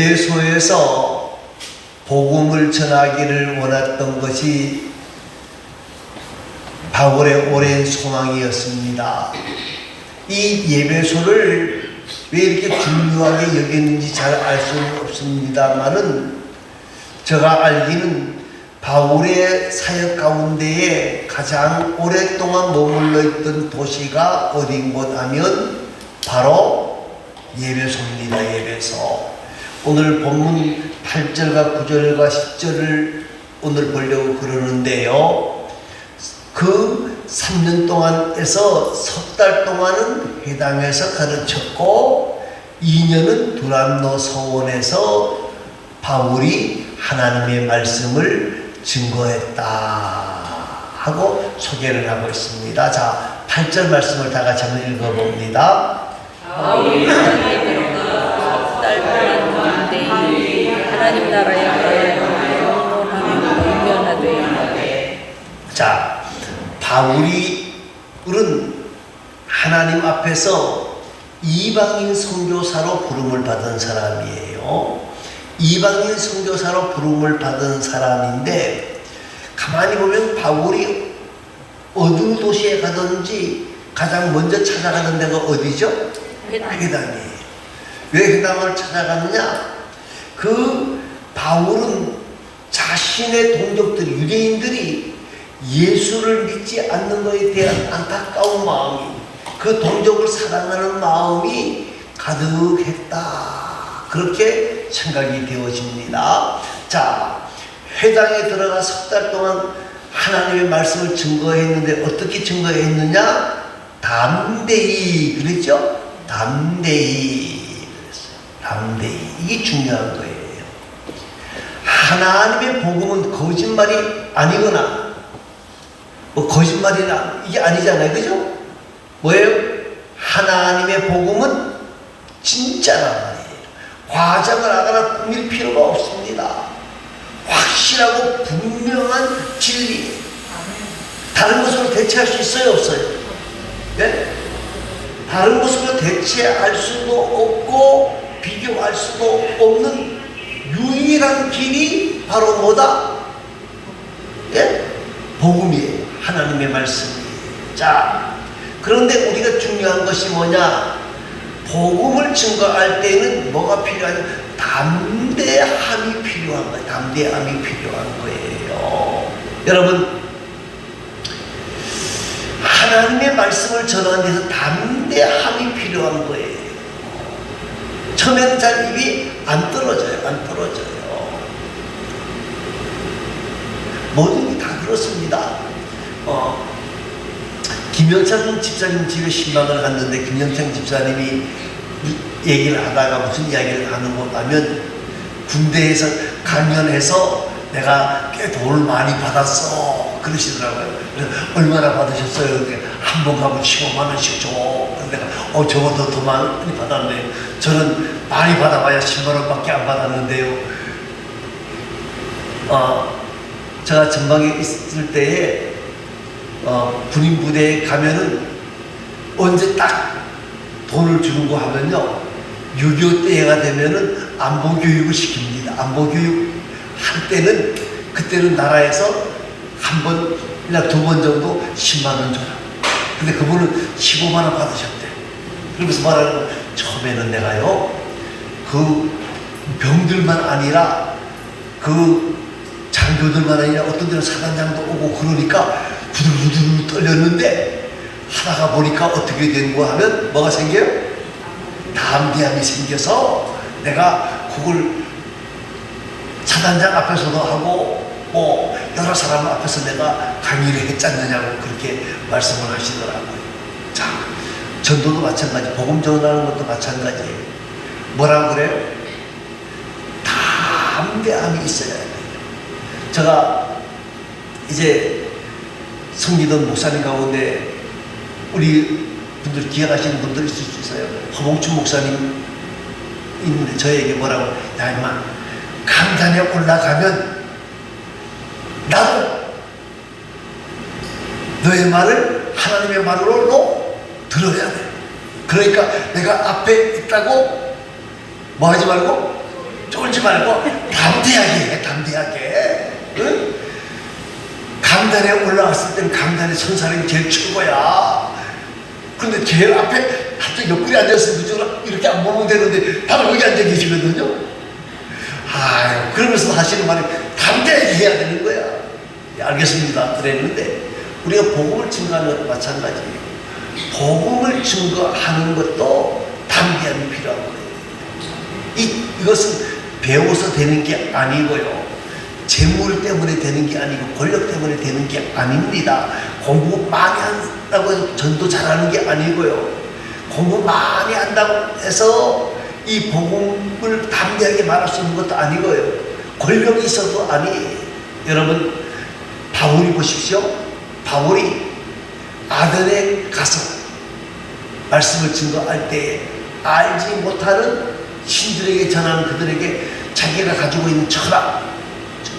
예배소에서 복음을 전하기를 원했던 것이 바울의 오랜 소망이었습니다. 이 예배소를 왜 이렇게 중요하게 여겼는지 잘 알 수는 없습니다만은 제가 알기는 바울의 사역 가운데에 가장 오랫동안 머물러 있던 도시가 어딘 곳 하면 바로 예배소입니다. 예배소. 오늘 본문 8절과 9절과 10절을 오늘 보려고 그러는데요. 그 3년 동안에서 석 달 동안은 회당에서 가르쳤고 2년은 두란노 서원에서 바울이 하나님의 말씀을 증거했다 하고 소개를 하고 있습니다. 자, 8절 말씀을 다 같이 한번 읽어봅니다. 바울이 하나님의 들어가 달 동안 가운데 하나님 나라의 말하여 영원하며 권면하되. 자, 바울은 하나님 앞에서 이방인 선교사로 부름을 받은 사람이에요. 이방인 선교사로 부름을 받은 사람인데 가만히 보면 바울이 어느 도시에 가든지 가장 먼저 찾아가는 데가 어디죠? 회당이에요. 왜 회당을 찾아가느냐? 그 바울은 자신의 동족들, 유대인들이 예수를 믿지 않는 것에 대한 안타까운 마음이, 그 동족을 사랑하는 마음이 가득했다. 그렇게 생각이 되어집니다. 자, 회당에 들어가 석 달 동안 하나님의 말씀을 증거했는데 어떻게 증거했느냐? 담대히, 그랬죠? 담대히 그랬어요. 담대히. 이게 중요한 거예요. 하나님의 복음은 거짓말이 아니거나 거짓말이나 이게 아니잖아요. 그죠? 뭐예요? 하나님의 복음은 진짜란 말이에요. 과장을 하거나 꾸밀 필요가 없습니다. 확실하고 분명한 진리. 다른 것으로 대체할 수 있어요? 없어요? 예? 다른 것으로 대체할 수도 없고 비교할 수도 없는 유일한 길이 바로 뭐다? 예? 복음이에요. 하나님의 말씀이에요. 자, 그런데 우리가 중요한 것이 뭐냐? 복음을 증거할 때는 뭐가 필요하냐? 담대함이 필요한 거예요. 담대함이 필요한 거예요. 여러분, 하나님의 말씀을 전하는 데서 담대함이 필요한 거예요. 처음에는 잘 입이 안 떨어져요. 안 떨어져요. 모든 게 다 그렇습니다. 김영창 집사님 집에 신방을 갔는데 김영창 집사님이 얘기를 하다가 무슨 이야기를 하는 거 하면 군대에서 강연해서 내가 꽤 돈을 많이 받았어 그러시더라고요. 그래서 얼마나 받으셨어요? 한 번 가면 15만 원씩 줘. 내가 저보다 더 많이 받았네. 저는 많이 받아봐야 10만 원밖에 안 받았는데요. 제가 전방에 있을 때에 군인 부대에 가면은 언제 딱 돈을 주는 거 하면요, 6.25 때가 되면은 안보 교육을 시킵니다. 안보 교육 할 때는 그때는 나라에서 한 번이나 두 번 정도 10만 원 줘요. 근데 그분은 15만 원 받으셨대. 그러면서 말하는 거, 처음에는 내가요, 그 병들만 아니라 그 장교들만 아니라 어떤 데는 사단장도 오고 그러니까 부들부들 떨렸는데 하다가 보니까 어떻게 된 거 하면 뭐가 생겨요? 담대함이 생겨서 내가 그걸 사단장 앞에서도 하고 뭐 여러 사람 앞에서 내가 강의를 했지 않느냐고 그렇게 말씀을 하시더라고요. 자, 전도도 마찬가지, 복음 전하는 것도 마찬가지예요. 뭐라고 그래요? 담대함이 있어야 돼요. 제가 이제 성기던 목사님 가운데 우리 분들 기억하시는 분들 있을 수 있어요. 허봉춘 목사님 있는데 저에게 뭐라고, 야 임마, 강단에 올라가면 나도 너의 말을 하나님의 말로 들어야 돼. 그러니까 내가 앞에 있다고 뭐 하지 말고 말고 담대하게 해, 담대하게. 응? 강단에 올라갔을 때는 강단에 선 사람이 제일 최고야. 근데 제일 앞에 갑자기 옆구리 앉아서 이렇게 안 보면 되는데 바로 여기 앉아 계시거든요. 아유, 그러면서 하시는 말이 담대하게 해야 되는 거야. 예, 알겠습니다. 그랬는데 우리가 복음을 증거하는 것도 마찬가지예요. 복음을 증거하는 것도 담대함이 필요한 거예요. 이것은 배워서 되는 게 아니고요. 재물 때문에 되는 게 아니고 권력 때문에 되는 게 아닙니다. 공부 많이 한다고 해서 전도 잘하는 게 아니고요. 공부 많이 한다고 해서 이 복음을 담대하게 말할 수 있는 것도 아니고요. 권력이 있어도 아니에요. 여러분, 바울이 보십시오. 바울이 아덴에 가서 말씀을 증거할 때 알지 못하는 신들에게 전하는 그들에게 자기가 가지고 있는 철학,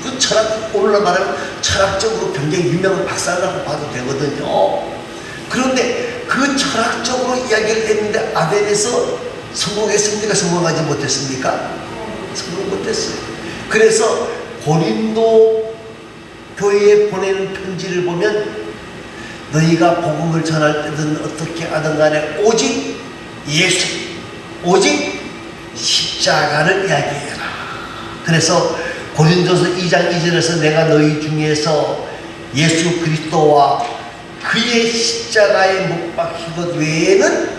그 철학, 오늘날 말하면 철학적으로 굉장히 유명한 박사라고 봐도 되거든요. 그런데 그 철학적으로 이야기를 했는데 아덴에서 성공했습니까? 성공하지 못했습니까? 성공 못했어요. 그래서 고린도 교회에 보내는 편지를 보면 너희가 복음을 전할 때든 어떻게 하든 간에 오직 예수, 오직 십자가를 이야기해라. 그래서 고린도서 2장 2절에서 내가 너희 중에서 예수 그리스도와 그의 십자가에 못 박힌 것 외에는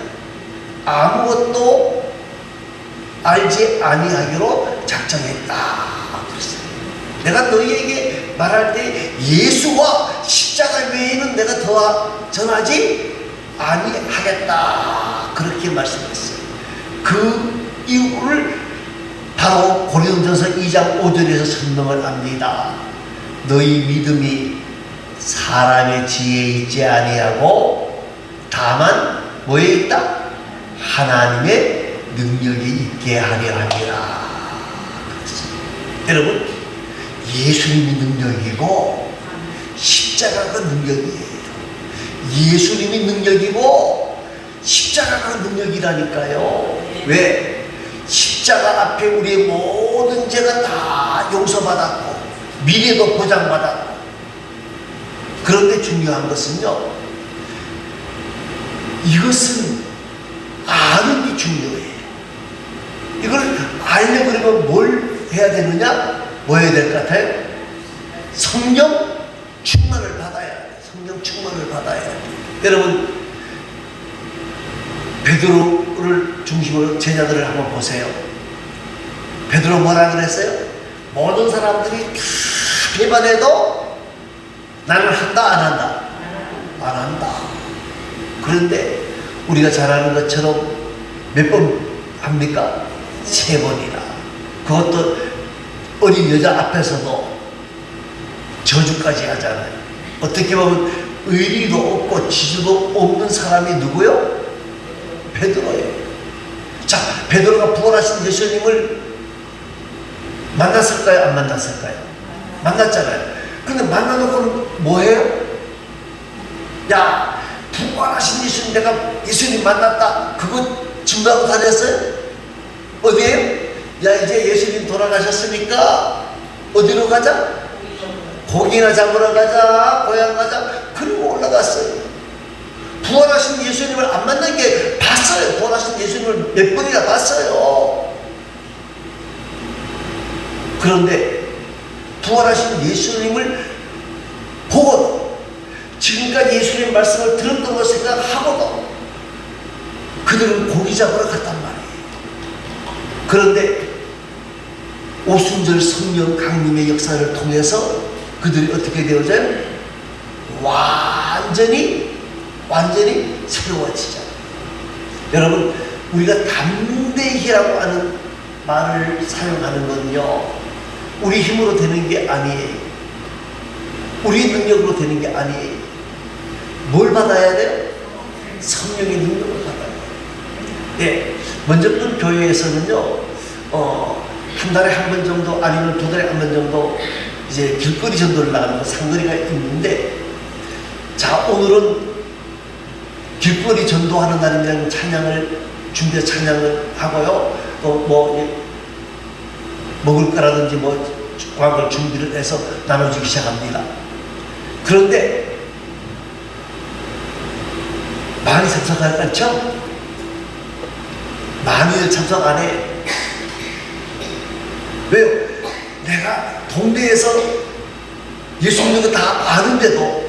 아무것도 알지 아니하기로 작정했다. 그랬어요. 내가 너희에게 말할 때 예수와 십자가 외에는 내가 더 전하지 아니하겠다. 그렇게 말씀했어요. 그 이유를 바로 고린도전서 2장 5절에서 설명을 합니다. 너희 믿음이 사람의 지혜에 있지 아니하고 다만 뭐에 있다? 하나님의 능력이 있게 하려 함이라. 여러분, 예수님이 능력이고 십자가가 능력이에요. 예수님이 능력이고 십자가가 능력이라니까요. 왜? 십자가 앞에 우리의 모든 죄가 다 용서받았고 미래도 보장받았고. 그런데 중요한 것은요, 이것은 아는 게 중요해요. 이걸 알려고 그러면 뭘 해야 되느냐? 뭐 해야 될 것 같아요? 성령 충만을 받아야 돼요. 성령 충만을 받아야 돼요. 여러분, 베드로를 중심으로 제자들을 한번 보세요. 베드로 뭐라 그랬어요? 모든 사람들이 다 배반해도 나는 한다 안 한다? 안 한다. 그런데 우리가 잘 아는 것처럼 몇 번 합니까? 3번이나. 그것도 어린 여자 앞에서도 저주까지 하잖아요. 어떻게 보면 의리도 없고 지주도 없는 사람이 누구요? 베드로예요. 자, 베드로가 부활하신 예수님을 만났을까요? 안 만났을까요? 만났잖아요. 근데 만나놓고는 뭐해요? 야, 부활하신 예수님, 내가 예수님 만났다. 그거 증거하고 다녔어요? 어디에요? 야, 이제 예수님 돌아가셨으니까 어디로 가자? 고기나 잡으러 가자, 고향 가자. 그리고 올라갔어요. 부활하신 예수님을 안 만난 게 봤어요. 부활하신 예수님을 몇 번이나 봤어요. 그런데 부활하신 예수님을 보고도 지금까지 예수님 말씀을 들었던 걸 생각하고도 그들은 고기 잡으러 갔단 말이에요. 그런데 오순절 성령 강림의 역사를 통해서 그들이 어떻게 되어져요? 완전히 새로워지잖아요. 여러분, 우리가 담대히라고 하는 말을 사용하는 건요, 우리 힘으로 되는 게 아니에요. 우리 능력으로 되는 게 아니에요. 뭘 받아야 돼요? 성령의 능력을 받아야 돼요. 예, 먼저는 교회에서는요, 한 달에 한 번 정도 아니면 2달에 한 번 정도 이제 길거리 전도를 나가는 상거리가 있는데, 자, 오늘은 길거리 전도하는 날이면 찬양을 준비해서 찬양을 하고요. 또 뭐 먹을 거라든지 뭐 과걸 준비를 해서 나눠주기 시작합니다. 그런데 많이 참석하지 않죠? 많이들 참석 안 해. 왜요? 내가 동네에서 예수 믿는 거 다 아는데도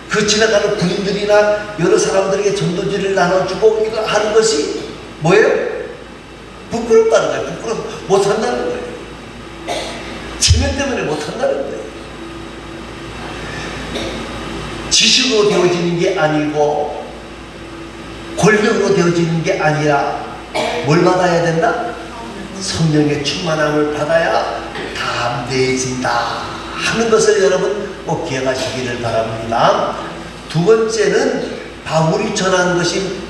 그 지나가는 군인들이나 여러 사람들에게 전도지를 나눠주고 이거 하는 것이 뭐예요? 부끄럽다는 거예요. 부끄러워서 못한다는 거예요. 체면 때문에 못한다는 거예요. 지식으로 되어지는 게 아니고 권력으로 되어지는 게 아니라 뭘 받아야 된다? 성령의 충만함을 받아야 담대해진다 하는 것을 여러분 꼭 기억하시기를 바랍니다. 두 번째는 바울이 전한 것이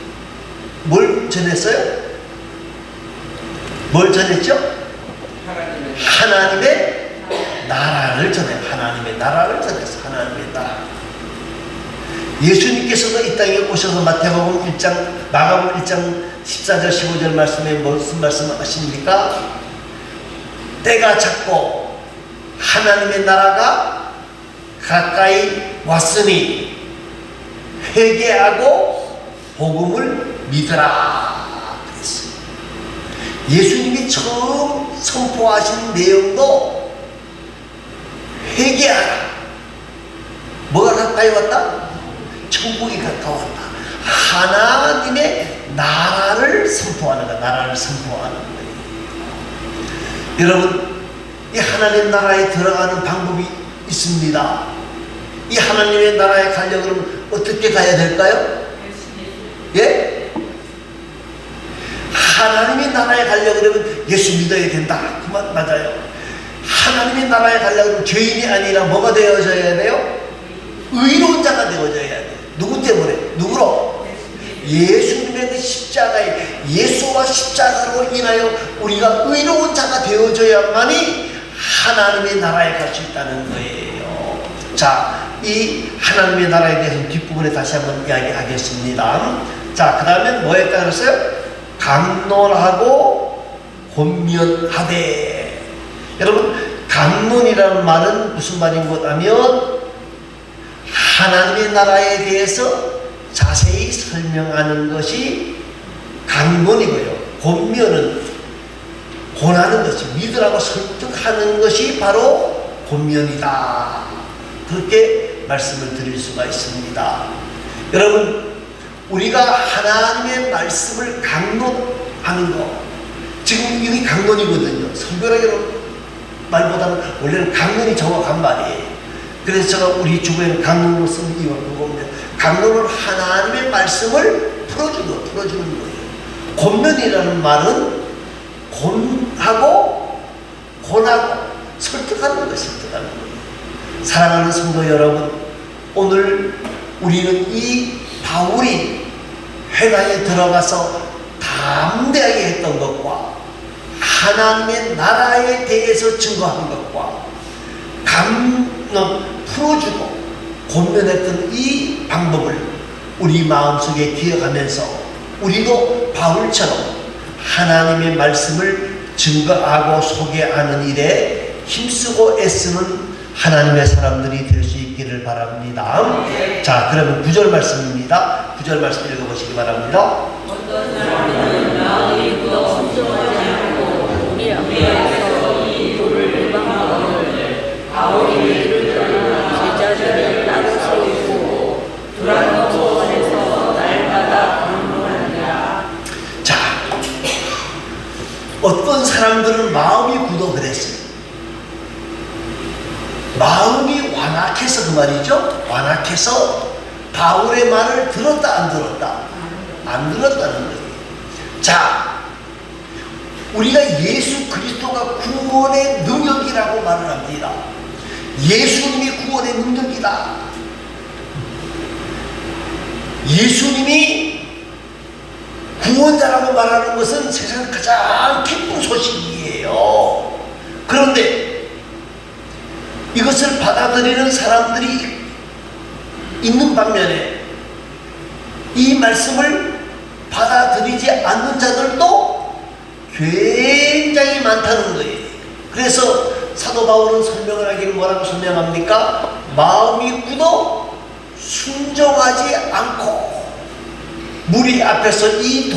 뭘 전했어요? 뭘 전했죠? 하나님의 나라를 전해. 하나님의 나라를 전했어. 하나님의 나라. 예수님께서도 이 땅에 오셔서 마태복음 1장, 마가복음 1장 14절 15절 말씀에 무슨 말씀을 하십니까? 때가 찼고 하나님의 나라가 가까이 왔으니 회개하고 복음을 믿으라 그랬어요. 예수님이 처음 선포하신 내용도 회개하라. 뭐가 가까이 왔다? 천국이 가까웠다. 하나님의 나라를 선포하는 것, 나라를 선포하는 거예요. 여러분, 이 하나님 나라에 들어가는 방법이 있습니다. 이 하나님의 나라에 가려고 그러면 어떻게 가야 될까요? 예? 하나님의 나라에 가려고 그러면 예수 믿어야 된다. 그 말 맞아요. 하나님의 나라에 가려고 그러면 죄인이 아니라 뭐가 되어져야 돼요? 의로운 자가 되어져야 돼요. 누구 때문에? 누구로? 예수님의 그 십자가에, 예수와 십자가로 인하여 우리가 의로운 자가 되어져야만이 하나님의 나라에 갈 수 있다는 거예요. 자, 이 하나님의 나라에 대해서 뒷부분에 다시 한번 이야기하겠습니다. 자, 그 다음에 뭐 했다 그랬어요? 강론하고 권면하되. 여러분, 강론이라는 말은 무슨 말인 것 하면 하나님의 나라에 대해서 자세히 설명하는 것이 강론이고요. 권면은 권하는 것이, 믿으라고 설득하는 것이 바로 권면이다. 그렇게 말씀을 드릴 수가 있습니다. 여러분, 우리가 하나님의 말씀을 강론하는 거, 지금 이게 강론이거든요. 선별하게 말보다는 원래는 강론이 정확한 말이에요. 그래서 제가 우리 주부에는 강론으로 쓰는 이유가 그겁니다. 강론은 하나님의 말씀을 풀어주는 거예요. 권면이라는 말은 권하고 설득하는 거예요. 설득하는 거예요. 사랑하는 성도 여러분, 오늘 우리는 이 바울이 회당에 들어가서 담대하게 했던 것과 하나님의 나라에 대해서 증거한 것과 강론 풀어주고 권면했던 이 방법을 우리 마음속에 기억하면서 우리도 바울처럼 하나님의 말씀을 증거하고 소개하는 일에 힘쓰고 애쓰는 하나님의 사람들이 될 수 있기를 바랍니다. 자, 그러면 9절 말씀입니다. 9절 말씀 읽어보시기 바랍니다. 어떤 사람들은 마음이 굳어 순종하지 않고 우리 앞에서 이 도를 비방하거늘 바울이 이를 떠나 제자들을 따로 세우고 두란노 소원에서 날마다 강론하니라. 자, 어떤 사람들은 마음이 굳어 그랬어요. 마음이 완악해서 그 말이죠. 완악해서 바울의 말을 들었다 안 들었다? 안 들었다는 거예요. 자, 우리가 예수 그리스도가 구원의 능력이라고 말을 합니다. 예수님이 구원의 능력이다. 예수님이 구원자라고 말하는 것은 세상 가장 기쁜 소식이에요. 그런데 이것을 받아들이는 사람들이 있는 반면에 이 말씀을 받아들이지 않는 자들도 굉장히 많다는 거예요. 그래서 사도 바울은 설명을 하기를 뭐라고 설명합니까? 마음이 굳어 순종하지 않고 무리 앞에서 이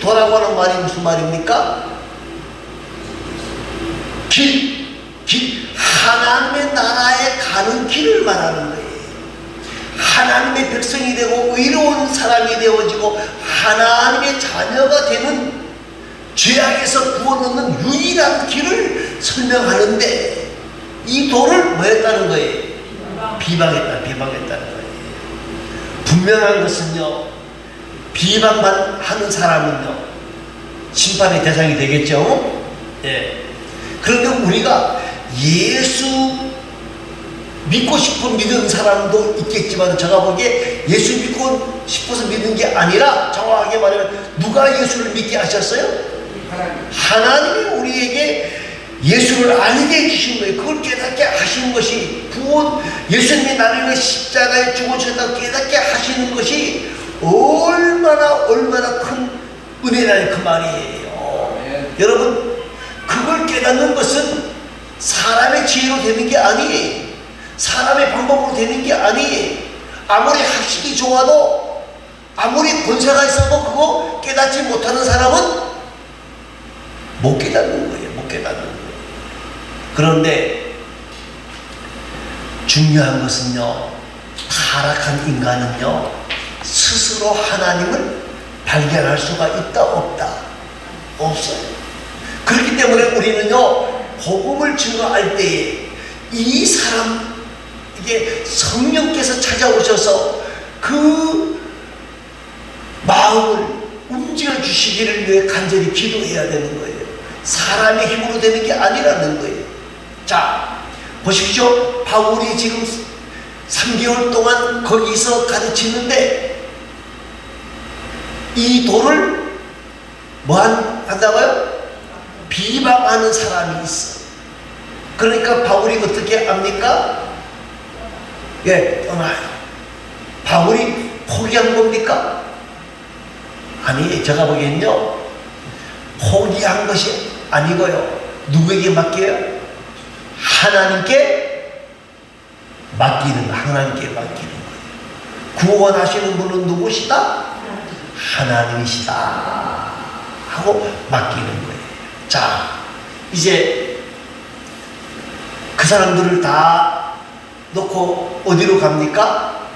도라고 하는 말이 무슨 말입니까? 하나님의 나라에 가는 길을 말하는 거예요. 하나님의 백성이 되고 의로운 사람이 되어지고 하나님의 자녀가 되는 죄악에서 구원 얻는 유일한 길을 설명하는데 이 도를 뭐 했다는 거예요? 비방했다는 거예요. 분명한 것은요, 비방만 하는 사람은요 심판의 대상이 되겠죠. 예. 그런데 우리가 예수 믿고 싶어 믿은 사람도 있겠지만 제가 보기에 예수 믿고 싶어서 믿는 게 아니라 정확하게 말하면 누가 예수를 믿게 하셨어요? 하나님이 우리에게 예수를 알게 해주신 거예요. 그걸 깨닫게 하시는 것이 구원, 예수님이 나를 위해 십자가에 죽으셨다고 깨닫게 하시는 것이 얼마나 큰 은혜라는 그 말이에요. 여러분, 그걸 깨닫는 것은 사람의 지혜로 되는 게 아니에요. 사람의 방법으로 되는 게 아니에요. 아무리 학식이 좋아도 아무리 권세가 있어도 그거 깨닫지 못하는 사람은 못 깨닫는 거예요. 못 깨닫는 거예요. 그런데 중요한 것은요, 타락한 인간은요 스스로 하나님을 발견할 수가 있다 없다? 없어요. 그렇기 때문에 우리는요 복음을 증거할 때에 이 사람, 이게 성령께서 찾아오셔서 그 마음을 움직여 주시기를 위해 간절히 기도해야 되는 거예요. 사람의 힘으로 되는 게 아니라는 거예요. 자, 보십시오. 바울이 지금 3개월 동안 거기서 가르치는데 이 도를 뭐 한다고요? 비방하는 사람이 있어. 그러니까 바울이 어떻게 합니까? 예, 떠나요. 바울이 포기한 겁니까? 아니, 제가 보기엔요 포기한 것이 아니고요, 누구에게 맡겨요? 하나님께 맡기는, 하나님께 맡기는 거예요. 구원하시는 분은 누구시다? 하나님이시다 하고 맡기는 거예요. 자, 이제 그 사람들을 다 놓고 어디로 갑니까?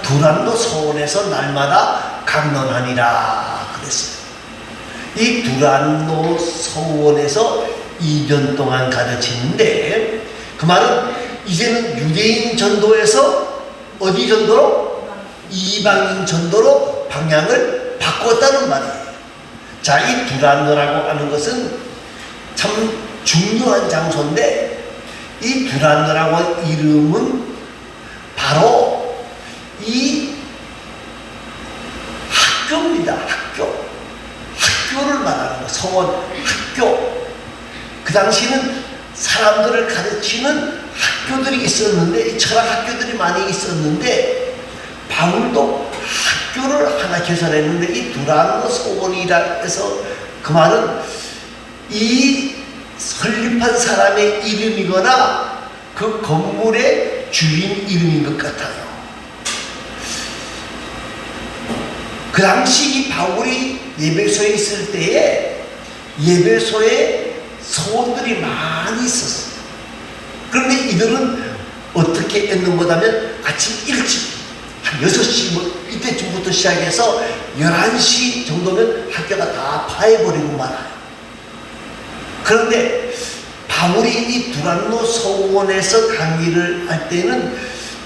두란노 서원에서 날마다 강론하니라 그랬어요. 이 두란노 서원에서 2년 동안 가르치는데 그 말은 이제는 유대인 전도에서 어디 전도로? 이방인 전도로 방향을 바꿨다는 말이에요. 자, 이 두란노라고 하는 것은 참 중요한 장소인데 이 두란노라고 하는 이름은 바로 이 학교입니다. 학교를 말하는 거, 서원 학교. 그 당시는 사람들을 가르치는 학교들이 있었는데, 이 철학 학교들이 많이 있었는데 바울도 학교를 하나 개설했는데 이 두란노 서원이라 해서 그 말은 이 설립한 사람의 이름이거나 그 건물의 주인 이름인 것 같아요. 그 당시 이 바울이 예배소에 있을 때에 예배소에 서원들이 많이 있었어요. 그런데 이들은 어떻게 했는 거냐면 아침 일찍 한 6시 뭐 이때쯤부터 시작해서 11시 정도면 학교가 다 파해버리고 말아요. 그런데 바울이 이 두란노 서원에서 강의를 할 때는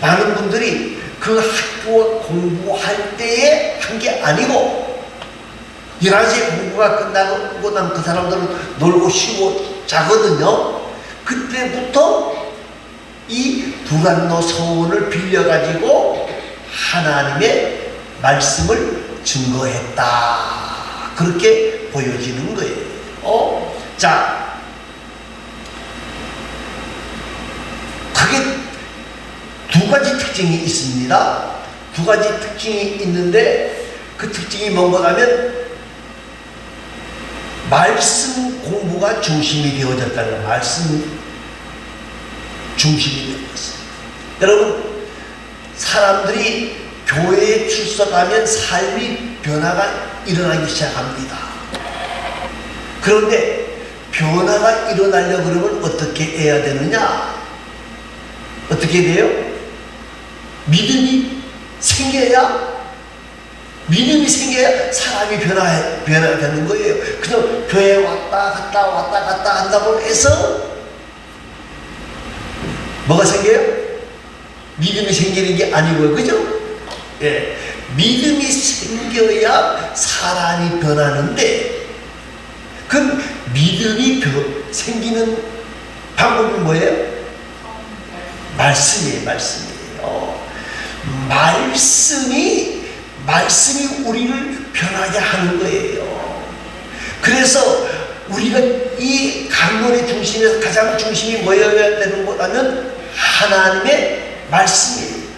많은 분들이 그 학교 공부할 때에 한 게 아니고 11시에 공부가 끝나고 나면 그 사람들은 놀고 쉬고 자거든요. 그때부터 이 두란노 서원을 빌려가지고 하나님의 말씀을 증거했다, 그렇게 보여지는 거예요. 자, 크게 두 가지 특징이 있습니다. 두 가지 특징이 있는데 그 특징이 뭔가 하면 말씀 공부가 중심이 되어졌다는 거, 말씀 중심이 되었어요. 여러분, 사람들이 교회에 출석하면 삶이 변화가 일어나기 시작합니다. 그런데 변화가 일어나려고 그러면 어떻게 해야 되느냐? 어떻게 돼요? 믿음이 생겨야 사람이 변화되는 거예요. 그냥 교회에 왔다 갔다 한다고 해서 뭐가 생겨요? 믿음이 생기는 게 아니고요. 그죠? 예. 믿음이 생겨야 사람이 변하는데, 그 믿음이 생기는 방법이 뭐예요? 말씀이에요. 말씀이 우리를 변하게 하는 거예요. 그래서 우리가 이 강론의 중심에서 가장 중심이 뭐여야 되는 거라면 하나님의 말씀이에요.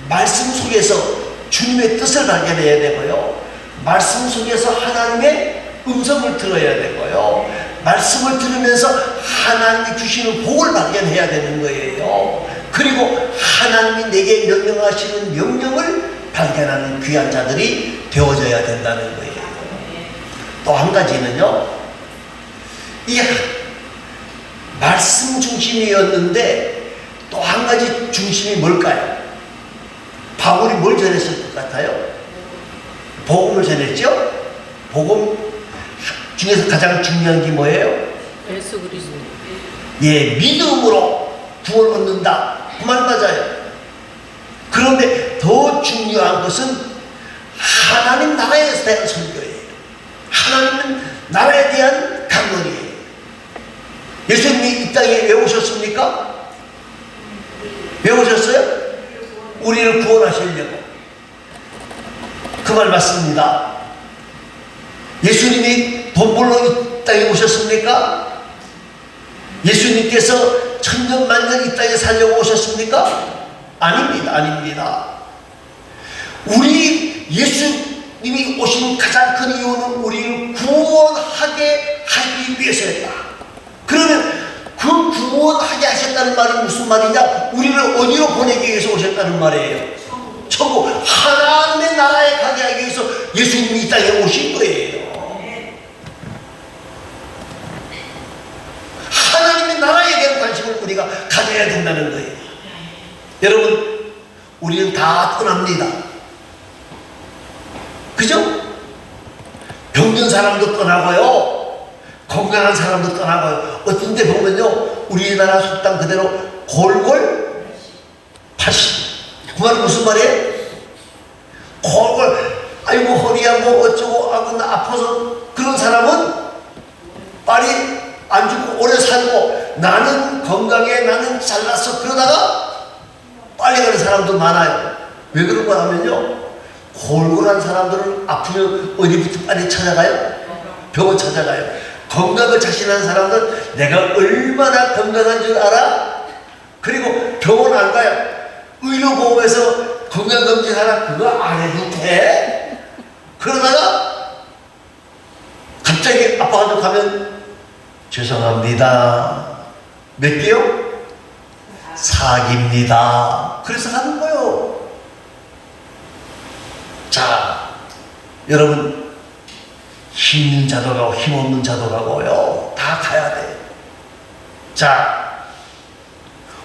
말씀 속에서 주님의 뜻을 발견해야 되고요. 말씀 속에서 하나님의 음성을 들어야 되고요. 말씀을 들으면서 하나님이 주시는 복을 발견해야 되는 거예요. 그리고 하나님이 내게 명령하시는 명령을 발견하는 귀한 자들이 되어져야 된다는 거예요. 또 한 가지는요, 이 말씀 중심이었는데 또 한 가지 중심이 뭘까요? 바울이 뭘 전했을 것 같아요? 복음을 전했죠? 복음 중에서 가장 중요한 게 뭐예요? 예수 그리스도. 예, 믿음으로 구원 얻는다. 그 말 맞아요. 그런데 더 중요한 것은 하나님 나라에 대한 설교예요. 하나님 나라에 대한 강론이에요. 예수님이 이 땅에 왜 오셨습니까? 왜 오셨어요? 우리를 구원하시려고. 그 말 맞습니다. 예수님이 돈 벌러 이 땅에 오셨습니까? 예수님께서 천년만년 이 땅에 살려고 오셨습니까? 아닙니다. 우리 예수님이 오신 가장 큰 이유는 우리를 구원하게 하기 위해서였다. 그러면 그 구원하게 하셨다는 말이 무슨 말이냐? 우리를 어디로 보내기 위해서 오셨다는 말이에요. 천국, 하나님의 나라에 가게 하기 위해서 예수님이 이 땅에 오신 거예요. 하나님의 나라에 대한 관심을 우리가 가져야 된다는 거예요. 여러분, 우리는 다 떠납니다. 그죠? 병든 사람도 떠나고요, 건강한 사람도 떠나고요. 어떤 데 보면요, 우리나라 속담 그대로 골골 80. 그 말은 무슨 말이에요? 골골, 아이고 허리야 뭐 어쩌고 하고 나 아파서, 그런 사람은 빨리 안 죽고 오래 살고, 나는 건강해, 나는 잘났어, 그러다가 빨리 가는 사람도 많아요. 왜 그런 거 하면요, 골골한 사람들은 아프면 어디부터 빨리 찾아가요? 병원 찾아가요. 건강을 자신하는 사람들은 내가 얼마나 건강한 줄 알아? 그리고 병원 안 가요. 의료보험에서 건강검진하라, 그거 안 해도 돼? 그러다가 갑자기 아파가지고 가면 죄송합니다, 몇 개요? 4기입니다. 그래서 가는 거예요. 자, 여러분, 힘 있는 자도 가고 힘 없는 자도 가고요, 다 가야 돼요. 자,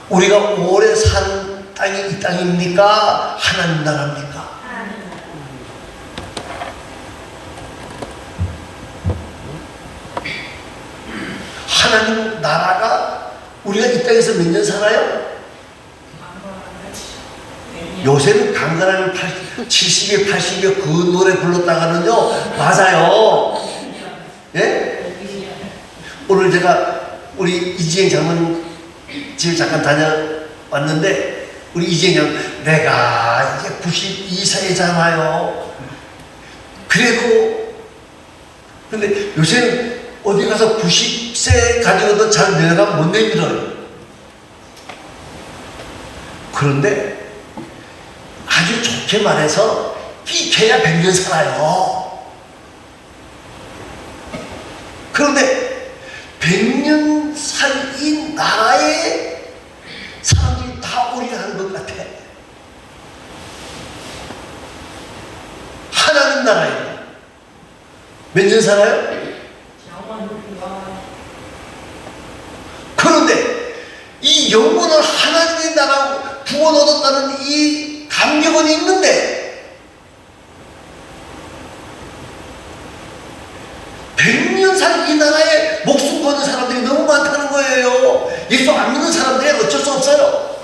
우리가 오래 사는 땅이 이 땅입니까? 하나님 나라입니까? 하나님 나라가, 우리가 이 땅에서 몇 년 살아요? 요새는 강간하면 70에 80에 그 노래 불렀다가는요, 맞아요. 예? 오늘 제가 우리 이지행 장모님 집에 잠깐 다녀왔는데, 우리 이지행 장모님, 내가 이제 92세잖아요. 그래도, 근데 요새는 어디 가서 90세 가지고도 잘 내려가면 못 내밀어요. 그런데 아주 좋게 말해서 끼켜야 100년 살아요. 그런데 100년 살 이 나라에 사람들이 다 올인하는 것 같아. 하나님 나라에 몇 년 살아요? 그런데 이 영원한 하나님의 나라 구원 얻었다는 이 감격은 있는데 100년 살 이 나라에 목숨 거는 사람들이 너무 많다는 거예요. 예수 안 믿는 사람들이 어쩔 수 없어요.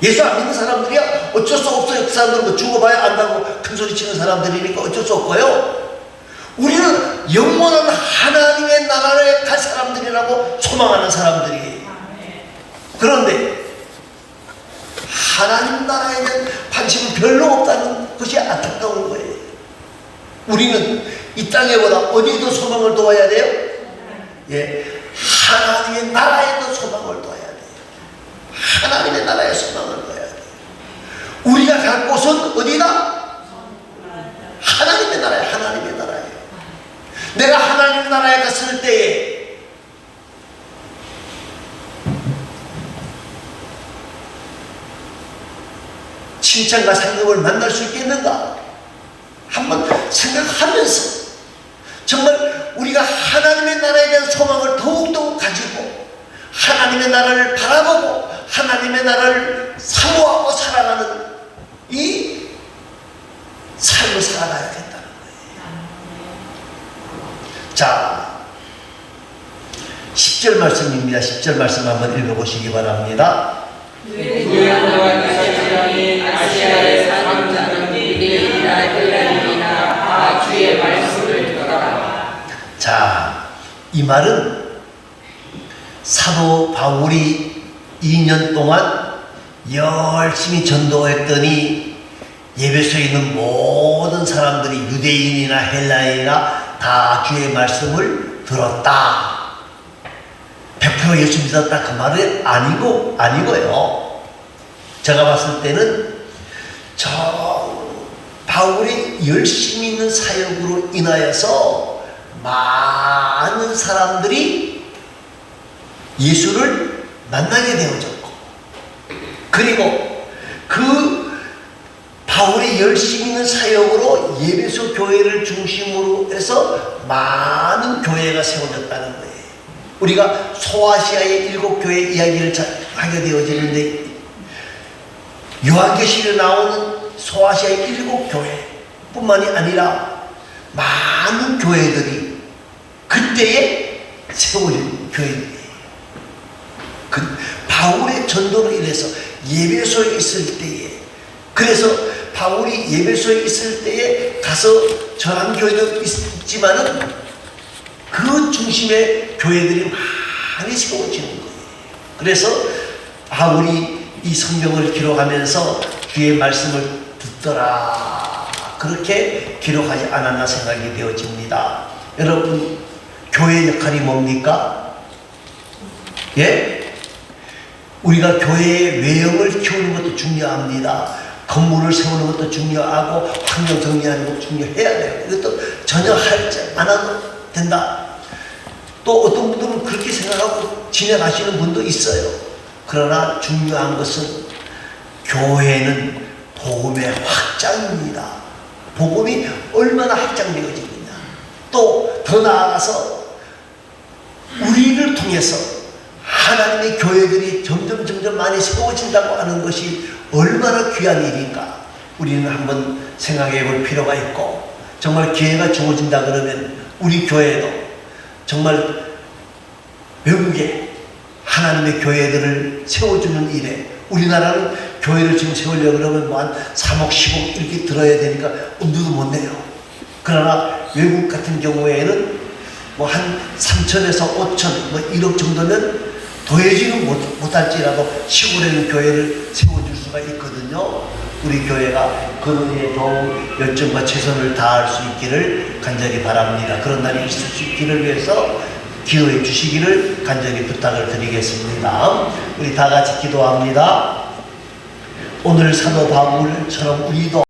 예수 안 믿는 사람들이야 어쩔 수 없어요. 그 사람들은 뭐 죽어봐야 안다고 큰소리 치는 사람들이니까 어쩔 수 없고요. 우리는 영원한 하나님의 나라에 갈 사람들이라고 소망하는 사람들이. 그런데 하나님 나라에 대한 관심은 별로 없다는 것이 안타까운 거예요. 우리는 이 땅에보다 어디에 더 소망을 둬야 돼요? 예, 하나님의 나라에도 소망을 둬야 돼요. 하나님의 나라에 소망을 둬야 돼요. 우리가 갈 곳은 어디다? 하나님의 나라에, 하나님의 나라에. 내가 하나님 나라에 갔을 때에 칭찬과 상급을 만날 수 있겠는가? 한번 생각하면서 정말 우리가 하나님의 나라에 대한 소망을 더욱더욱 가지고 하나님의 나라를 바라보고 하나님의 나라를 사모하고 살아가는 이 삶을 살아가야 된다는 거예요. 자, 10절 말씀입니다. 10절 말씀 한번 읽어보시기 바랍니다. 아시아에 사는 자들이나 헬라인이나 다 주의 말씀을 들어라. 자, 이 말은 사도 바울이 2년 동안 열심히 전도했더니 예배소에 있는 모든 사람들이 유대인이나 헬라인이나 다 주의 말씀을 들었다. 100% 예수 믿었다 그 말은 아니고요. 제가 봤을 때는 저 바울이 열심히 있는 사역으로 인하여서 많은 사람들이 예수를 만나게 되어졌고, 그리고 그 바울이 열심히 있는 사역으로 예배소 교회를 중심으로 해서 많은 교회가 세워졌다는 거예요. 우리가 소아시아의 7교회 이야기를 하게 되어지는데 요한계시록에 나오는 소아시아의 7교회 뿐만이 아니라 많은 교회들이 그때에 세워진 교회들이에요. 그 바울의 전도로 인해서 예배소에 있을 때에, 그래서 바울이 예배소에 있을 때에 가서 저한 교회도 있지만은 그 중심의 교회들이 많이 세워지는 거예요. 그래서 바울이 이 성경을 기록하면서 주의 말씀을 듣더라 그렇게 기록하지 않았나 생각이 되어집니다. 여러분, 교회 역할이 뭡니까? 예? 우리가 교회의 외형을 키우는 것도 중요합니다. 건물을 세우는 것도 중요하고 환경 정리하는 것도 중요해야 돼요. 이것도 전혀 하지 않아도 된다. 또 어떤 분들은 그렇게 생각하고 진행하시는 분도 있어요. 그러나 중요한 것은 교회는 복음의 확장입니다. 복음이 얼마나 확장되어지느냐. 또 더 나아가서 우리를 통해서 하나님의 교회들이 점점 많이 세워진다고 하는 것이 얼마나 귀한 일인가 우리는 한번 생각해 볼 필요가 있고, 정말 기회가 주어진다 그러면 우리 교회도 정말 외국에 하나님의 교회들을 세워주는 일에, 우리나라는 교회를 지금 세우려고 그러면 뭐 한 3억 10억 이렇게 들어야 되니까 엄두도 못 내요. 그러나 외국 같은 경우에는 뭐 한 3천에서 5천 뭐 1억 정도면 더해지는 못할지라도 시골에는 교회를 세워줄 수가 있거든요. 우리 교회가 그런 일에 더욱 열정과 최선을 다할 수 있기를 간절히 바랍니다. 그런 날이 있을 수 있기를 위해서 기도해 주시기를 간절히 부탁을 드리겠습니다. 우리 다 같이 기도합니다. 오늘 사도 바울처럼 우리도